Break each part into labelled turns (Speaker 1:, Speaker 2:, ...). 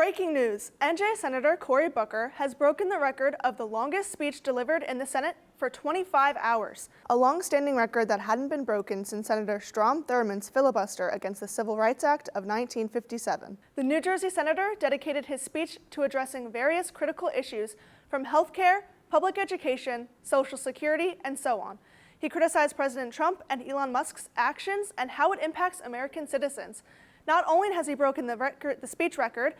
Speaker 1: Breaking news, NJ Senator Cory Booker has broken the record of the longest speech delivered in the Senate for 25 hours, a long-standing record that hadn't been broken since Senator Strom Thurmond's filibuster against the Civil Rights Act of 1957. The New Jersey senator dedicated his speech to addressing various critical issues from health care, public education, Social Security, and so on. He criticized President Trump and Elon Musk's actions and how it impacts American citizens. Not only has he broken the speech record,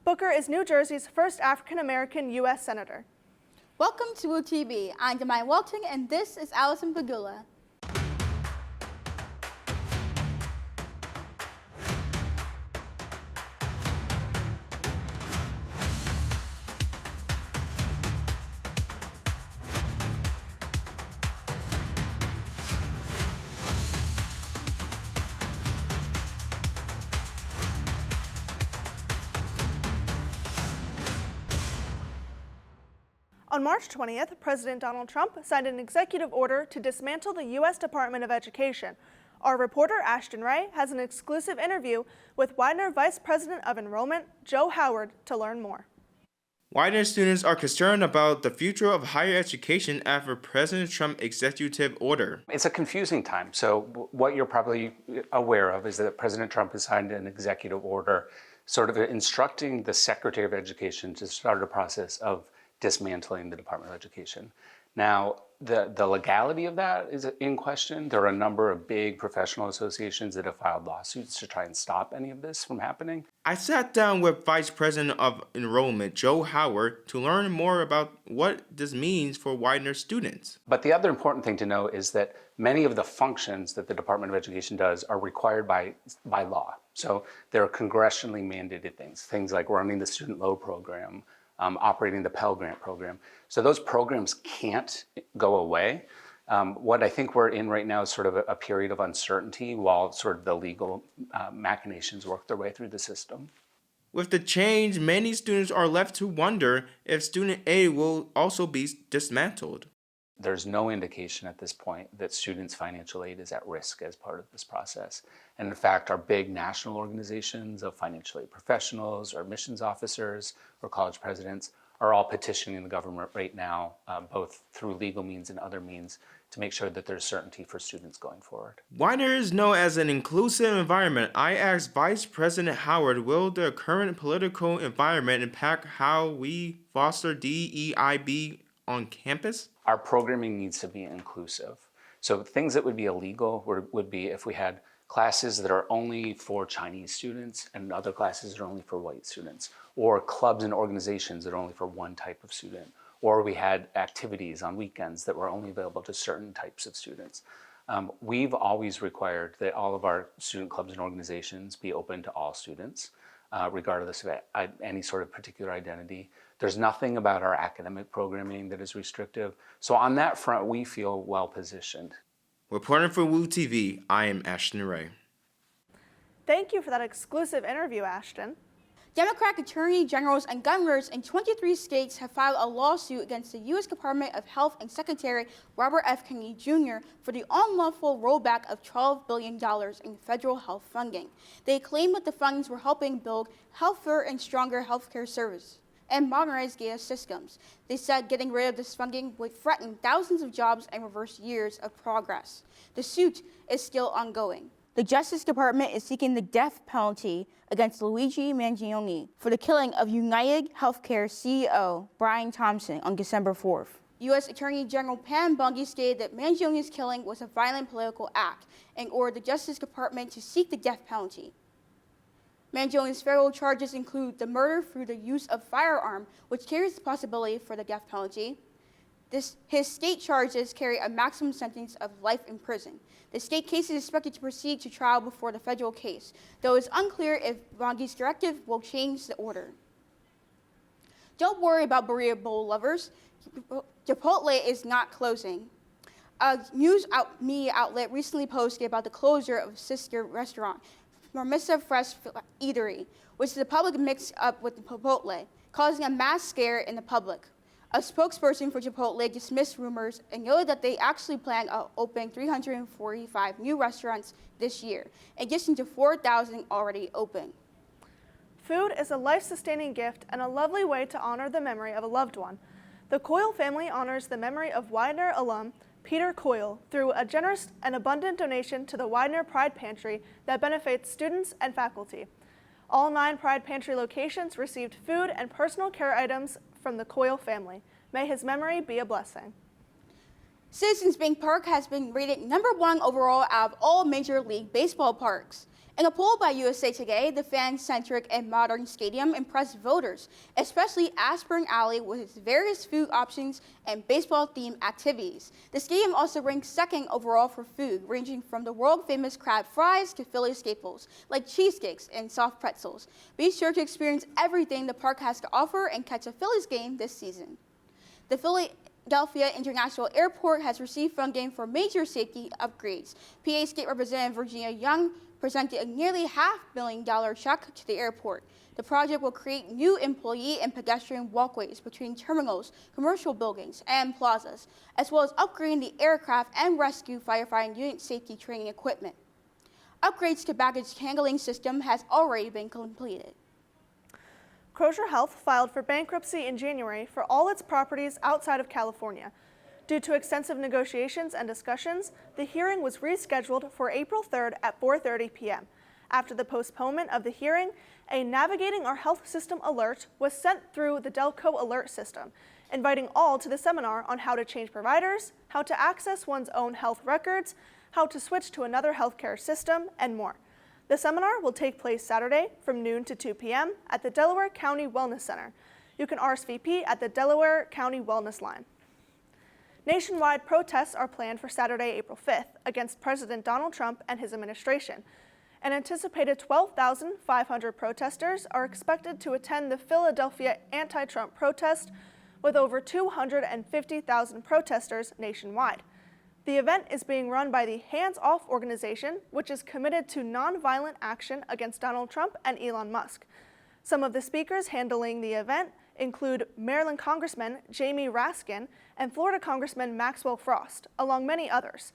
Speaker 1: Booker is New Jersey's first African-American U.S. Senator.
Speaker 2: Welcome to WooTV. I'm Damya Walton, and this is Allison Padula.
Speaker 1: On March 20th, President Donald Trump signed an executive order to dismantle the U.S. Department of Education. Our reporter Ashton Ray has an exclusive interview with Widener Vice President of Enrollment, Joe Howard, to learn more.
Speaker 3: Widener students are concerned about the future of higher education after President Trump's executive order.
Speaker 4: It's a confusing time. So what you're probably aware of is that President Trump has signed an executive order sort of instructing the Secretary of Education to start a process of dismantling the Department of Education. Now, the legality of that is in question. There are a number of big professional associations that have filed lawsuits to try and stop any of this from happening.
Speaker 3: I sat down with Vice President of Enrollment, Joe Howard, to learn more about what this means for Widener students.
Speaker 4: But the other important thing to know is that many of the functions that the Department of Education does are required by law. So there are congressionally mandated things like running the student loan program, operating the Pell Grant program. So those programs can't go away. What I think we're in right now is sort of a period of uncertainty while sort of the legal machinations work their way through the system.
Speaker 3: With the change, many students are left to wonder if student aid will also be dismantled.
Speaker 4: There's no indication at this point that students' financial aid is at risk as part of this process. And in fact, our big national organizations of financial aid professionals or admissions officers or college presidents are all petitioning the government right now, both through legal means and other means, to make sure that there's certainty for students going forward.
Speaker 3: Widener is known as an inclusive environment. I asked Vice President Howard, will the current political environment impact how we foster DEIB on campus?
Speaker 4: Our programming needs to be inclusive. So things that would be illegal would be if we had classes that are only for Chinese students and other classes that are only for white students, or clubs and organizations that are only for one type of student, or we had activities on weekends that were only available to certain types of students. We've always required that all of our student clubs and organizations be open to all students, regardless of any sort of particular identity. There's nothing about our academic programming that is restrictive. So on that front, we feel well positioned.
Speaker 3: Reporting for WooTV, I am Ashton Ray.
Speaker 1: Thank you for that exclusive interview, Ashton.
Speaker 2: Democratic attorney generals and governors in 23 states have filed a lawsuit against the U.S. Department of Health and Secretary Robert F. Kennedy Jr. for the unlawful rollback of $12 billion in federal health funding. They claim that the funds were helping build healthier and stronger healthcare service and modernize gas systems. They said getting rid of this funding would threaten thousands of jobs and reverse years of progress. The suit is still ongoing. The Justice Department is seeking the death penalty against Luigi Mangione for the killing of United Healthcare CEO Brian Thompson on December 4th. U.S. Attorney General Pam Bondi stated that Mangione's killing was a violent political act and ordered the Justice Department to seek the death penalty. Mangione's federal charges include the murder through the use of firearm, which carries the possibility for the death penalty. His state charges carry a maximum sentence of life in prison. The state case is expected to proceed to trial before the federal case, though it's unclear if Bondi's directive will change the order. Don't worry about burrito bowl lovers. Chipotle is not closing. A news media outlet recently posted about the closure of a sister restaurant, Marmisa Fresh Eatery, which the public mixed up with the Chipotle, causing a mass scare in the public. A spokesperson for Chipotle dismissed rumors and noted that they actually plan on opening 345 new restaurants this year, in addition to 4,000 already open.
Speaker 1: Food is a life-sustaining gift and a lovely way to honor the memory of a loved one. The Coyle family honors the memory of Widener alum Peter Coyle through a generous and abundant donation to the Widener Pride Pantry that benefits students and faculty. All 9 Pride Pantry locations received food and personal care items from the Coyle family. May his memory be a blessing.
Speaker 2: Citizens Bank Park has been rated #1 overall out of all Major League Baseball parks. In a poll by USA Today, the fan-centric and modern stadium impressed voters, especially Aspirin Alley with its various food options and baseball-themed activities. The stadium also ranked 2nd overall for food, ranging from the world-famous crab fries to Philly staples, like cheesecakes and soft pretzels. Be sure to experience everything the park has to offer and catch a Phillies game this season. The Philadelphia International Airport has received funding for major safety upgrades. PA State Representative Virginia Young presented a nearly $500,000 check to the airport. The project will create new employee and pedestrian walkways between terminals, commercial buildings, and plazas, as well as upgrading the aircraft and rescue firefighting unit safety training equipment. Upgrades to baggage handling system has already been completed.
Speaker 1: Crozier Health filed for bankruptcy in January for all its properties outside of California. Due to extensive negotiations and discussions, the hearing was rescheduled for April 3rd at 4:30 p.m. After the postponement of the hearing, a Navigating Our Health System alert was sent through the Delco alert system, inviting all to the seminar on how to change providers, how to access one's own health records, how to switch to another healthcare system, and more. The seminar will take place Saturday from noon to 2 p.m. at the Delaware County Wellness Center. You can RSVP at the Delaware County Wellness line. Nationwide protests are planned for Saturday, April 5th, against President Donald Trump and his administration. An anticipated 12,500 protesters are expected to attend the Philadelphia anti-Trump protest, with over 250,000 protesters nationwide. The event is being run by the Hands Off organization, which is committed to nonviolent action against Donald Trump and Elon Musk. Some of the speakers handling the event include Maryland Congressman Jamie Raskin and Florida Congressman Maxwell Frost, along many others.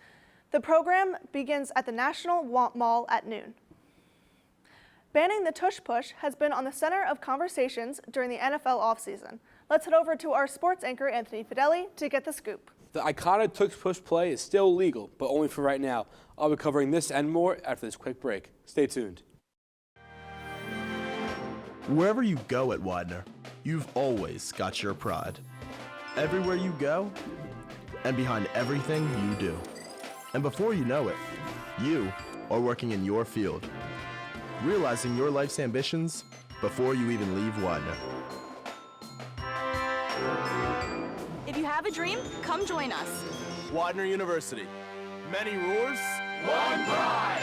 Speaker 1: The program begins at the National Mall at noon. Banning the tush push has been on the center of conversations during the NFL offseason. Let's head over to our sports anchor, Anthony Fedeli, to get the scoop.
Speaker 5: The iconic tush push play is still legal, but only for right now. I'll be covering this and more after this quick break. Stay tuned.
Speaker 6: Wherever you go at Widener, you've always got your pride. Everywhere you go, and behind everything you do. And before you know it, you are working in your field, realizing your life's ambitions before you even leave Widener.
Speaker 7: If you have a dream, come join us.
Speaker 6: Widener University. Many roars, one pride!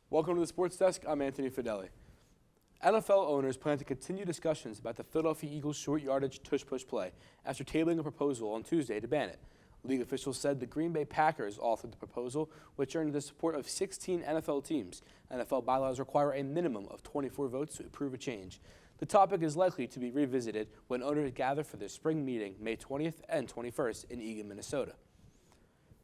Speaker 5: Welcome to the Sports Desk. I'm Anthony Fedeli. NFL owners plan to continue discussions about the Philadelphia Eagles short yardage tush push play after tabling a proposal on Tuesday to ban it. League officials said the Green Bay Packers authored the proposal, which earned the support of 16 NFL teams. NFL bylaws require a minimum of 24 votes to approve a change. The topic is likely to be revisited when owners gather for their spring meeting May 20th and 21st in Eagan, Minnesota.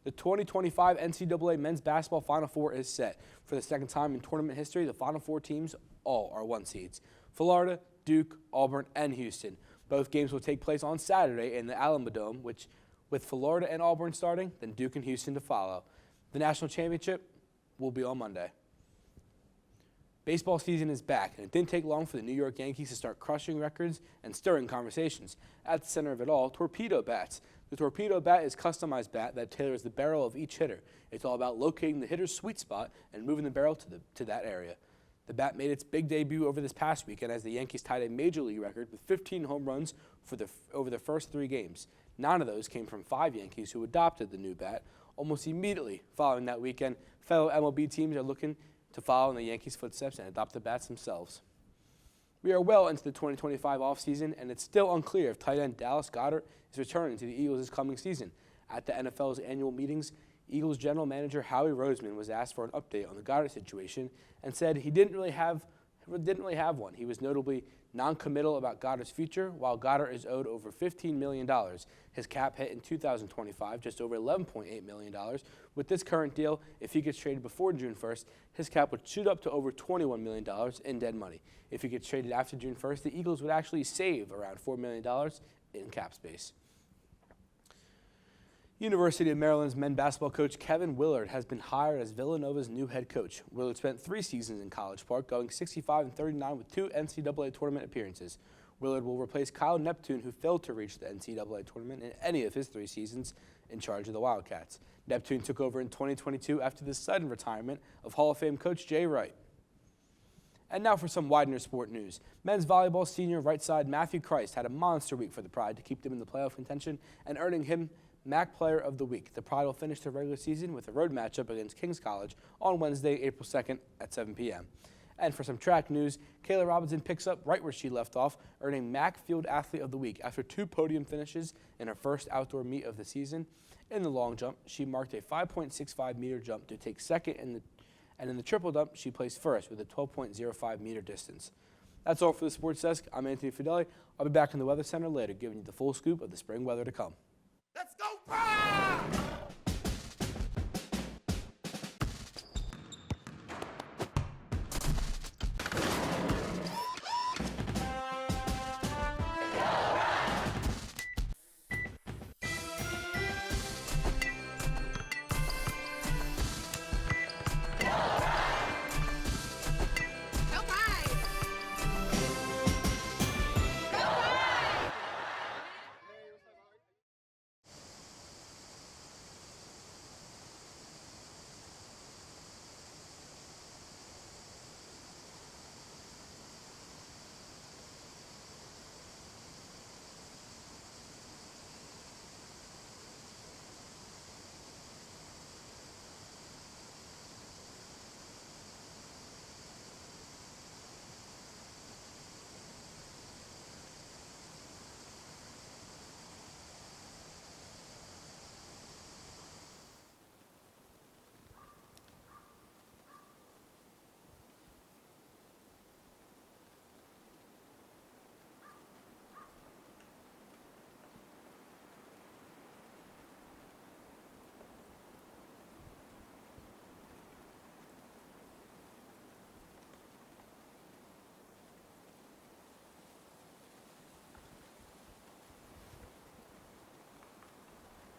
Speaker 5: The 2025 NCAA Men's Basketball Final Four is set. For the second time in tournament history, the Final Four teams all are 1 seeds. Florida, Duke, Auburn, and Houston. Both games will take place on Saturday in the Alamodome, which, with Florida and Auburn starting, then Duke and Houston to follow. The national championship will be on Monday. Baseball season is back, and it didn't take long for the New York Yankees to start crushing records and stirring conversations. At the center of it all, torpedo bats. The torpedo bat is a customized bat that tailors the barrel of each hitter. It's all about locating the hitter's sweet spot and moving the barrel to that area. The bat made its big debut over this past weekend as the Yankees tied a major league record with 15 home runs over the first 3 games. 9 of those came from 5 Yankees who adopted the new bat. Almost immediately following that weekend, fellow MLB teams are looking to follow in the Yankees' footsteps and adopt the bats themselves. We are well into the 2025 offseason, and it's still unclear if tight end Dallas Goedert is returning to the Eagles this coming season. At the NFL's annual meetings, Eagles general manager Howie Roseman was asked for an update on the Goedert situation and said he didn't really have one. He was notably non-committal about Goedert's future, while Goedert is owed over $15 million. His cap hit in 2025 just over $11.8 million. With this current deal, if he gets traded before June 1st, his cap would shoot up to over $21 million in dead money. If he gets traded after June 1st, the Eagles would actually save around $4 million in cap space. University of Maryland's men's basketball coach Kevin Willard has been hired as Villanova's new head coach. Willard spent 3 seasons in College Park, going 65-39 with 2 NCAA tournament appearances. Willard will replace Kyle Neptune, who failed to reach the NCAA tournament in any of his 3 seasons in charge of the Wildcats. Neptune took over in 2022 after the sudden retirement of Hall of Fame coach Jay Wright. And now for some Widener sport news. Men's volleyball senior right side Matthew Christ had a monster week for the Pride to keep them in the playoff contention and earning him MAC Player of the Week. The Pride will finish their regular season with a road matchup against King's College on Wednesday, April 2nd at 7 p.m. And for some track news, Kayla Robinson picks up right where she left off, earning MAC Field Athlete of the Week after 2 podium finishes in her first outdoor meet of the season. In the long jump, she marked a 5.65-meter jump to take second, and in the triple jump, she placed first with a 12.05-meter distance. That's all for the Sports Desk. I'm Anthony Fedeli. I'll be back in the Weather Center later, giving you the full scoop of the spring weather to come.
Speaker 8: Let's go, Pride!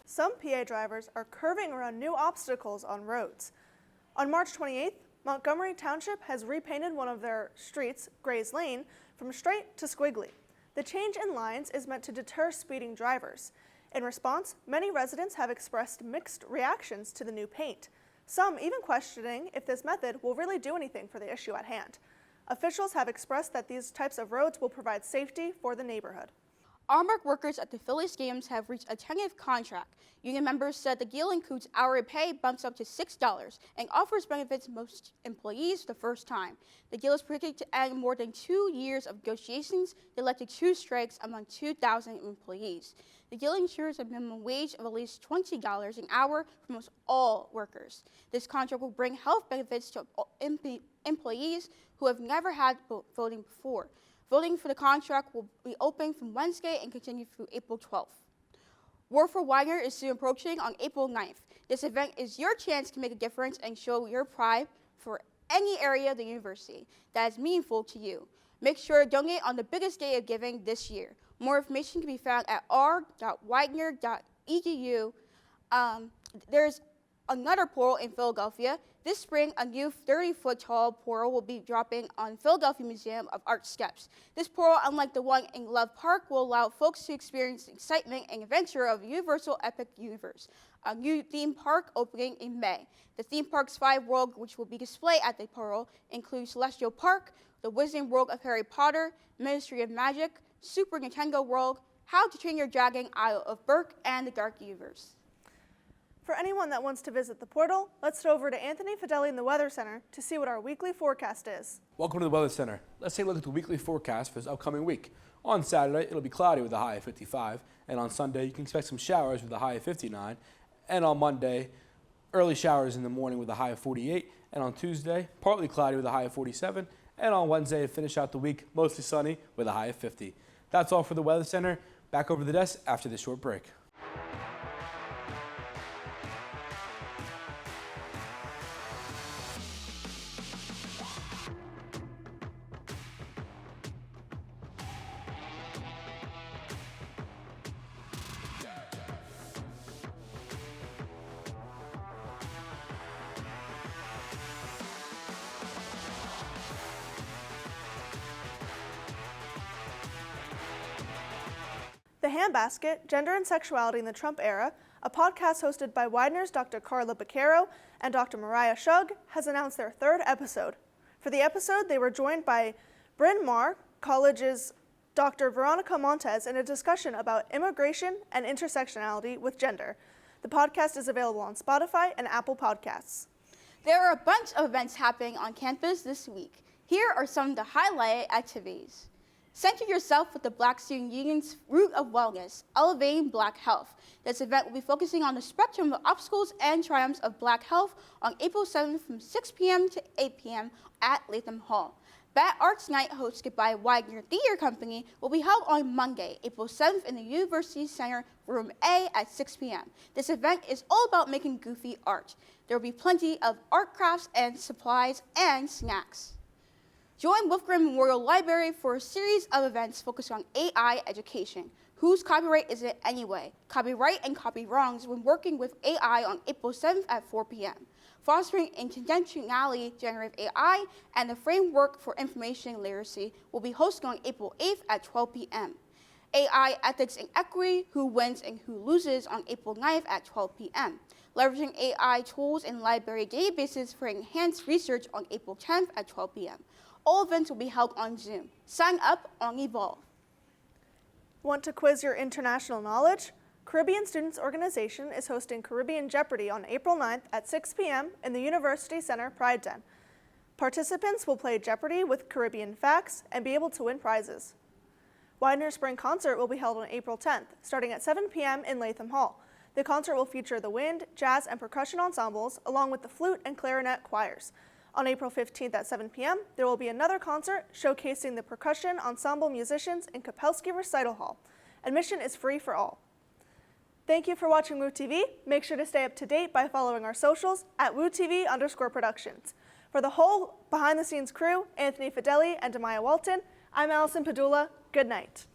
Speaker 1: Some PA drivers are curving around new obstacles on roads. On March 28th, Montgomery Township has repainted one of their streets, Gray's Lane, from straight to squiggly. The change in lines is meant to deter speeding drivers. In response, many residents have expressed mixed reactions to the new paint, some even questioning if this method will really do anything for the issue at hand. Officials have expressed that these types of roads will provide safety for the neighborhood.
Speaker 2: Artwork workers at the Philly Games have reached a tentative contract. Union members said the deal includes hourly pay bumps up to $6 and offers benefits to most employees the first time. The deal is predicted to end more than 2 years of negotiations that led to 2 strikes among 2,000 employees. The deal ensures a minimum wage of at least $20 an hour for most all workers. This contract will bring health benefits to employees who have never had voting before. Voting for the contract will be open from Wednesday and continue through April 12th. War for Widener is soon approaching on April 9th. This event is your chance to make a difference and show your pride for any area of the university that is meaningful to you. Make sure to donate on the biggest day of giving this year. More information can be found at r.widener.edu. There's another portal in Philadelphia. This spring, a new 30-foot-tall portal will be dropping on Philadelphia Museum of Art steps. This portal, unlike the one in Love Park, will allow folks to experience the excitement and adventure of Universal Epic Universe, a new theme park opening in May. The theme park's 5 worlds, which will be displayed at the portal, include Celestial Park, the Wizarding World of Harry Potter, Ministry of Magic, Super Nintendo World, How to Train Your Dragon, Isle of Berk, and the Dark Universe.
Speaker 1: For anyone that wants to visit the portal, let's head over to Anthony Fedeli in the Weather Center to see what our weekly forecast is.
Speaker 5: Welcome to the Weather Center. Let's take a look at the weekly forecast for this upcoming week. On Saturday, it'll be cloudy with a high of 55, and on Sunday, you can expect some showers with a high of 59, and on Monday, early showers in the morning with a high of 48, and on Tuesday, partly cloudy with a high of 47, and on Wednesday, to finish out the week, mostly sunny with a high of 50. That's all for the Weather Center. Back over to the desk after this short break.
Speaker 1: The Handbasket, Gender and Sexuality in the Trump Era, a podcast hosted by Widener's Dr. Carla Baquero and Dr. Mariah Shug, has announced their 3rd episode. For the episode, they were joined by Bryn Mawr College's Dr. Veronica Montez in a discussion about immigration and intersectionality with gender. The podcast is available on Spotify and Apple Podcasts.
Speaker 2: There are a bunch of events happening on campus this week. Here are some of the highlighted activities. Center yourself with the Black Student Union's Root of Wellness, Elevating Black Health. This event will be focusing on the spectrum of obstacles and triumphs of Black health on April 7th from 6 p.m. to 8 p.m. at Latham Hall. Bat Arts Night, hosted by Widener Theater Company, will be held on Monday, April 7th in the University Center, Room A at 6 p.m. This event is all about making goofy art. There will be plenty of art crafts and supplies and snacks. Join Wolfgram Memorial Library for a series of events focused on AI education. Whose copyright is it anyway? Copyright and copy wrongs when working with AI on April 7th at 4 p.m. Fostering intentionality generative AI and the Framework for Information Literacy will be hosted on April 8th at 12 p.m. AI Ethics and Equity, Who Wins and Who Loses on April 9th at 12 p.m. Leveraging AI tools and library databases for enhanced research on April 10th at 12 p.m. All events will be held on Zoom. Sign up on Evolve.
Speaker 1: Want to quiz your international knowledge? Caribbean Students Organization is hosting Caribbean Jeopardy on April 9th at 6 p.m. in the University Center Pride Den. Participants will play Jeopardy with Caribbean facts and be able to win prizes. Widener's Spring Concert will be held on April 10th, starting at 7 p.m. in Latham Hall. The concert will feature the wind, jazz, and percussion ensembles, along with the flute and clarinet choirs. On April 15th at 7 p.m., there will be another concert showcasing the percussion ensemble musicians in Kapelski Recital Hall. Admission is free for all. Thank you for watching Woo TV. Make sure to stay up to date by following our socials at WooTV_Productions. For the whole behind-the-scenes crew, Anthony Fedeli and Damya Walton, I'm Allison Padula. Good night.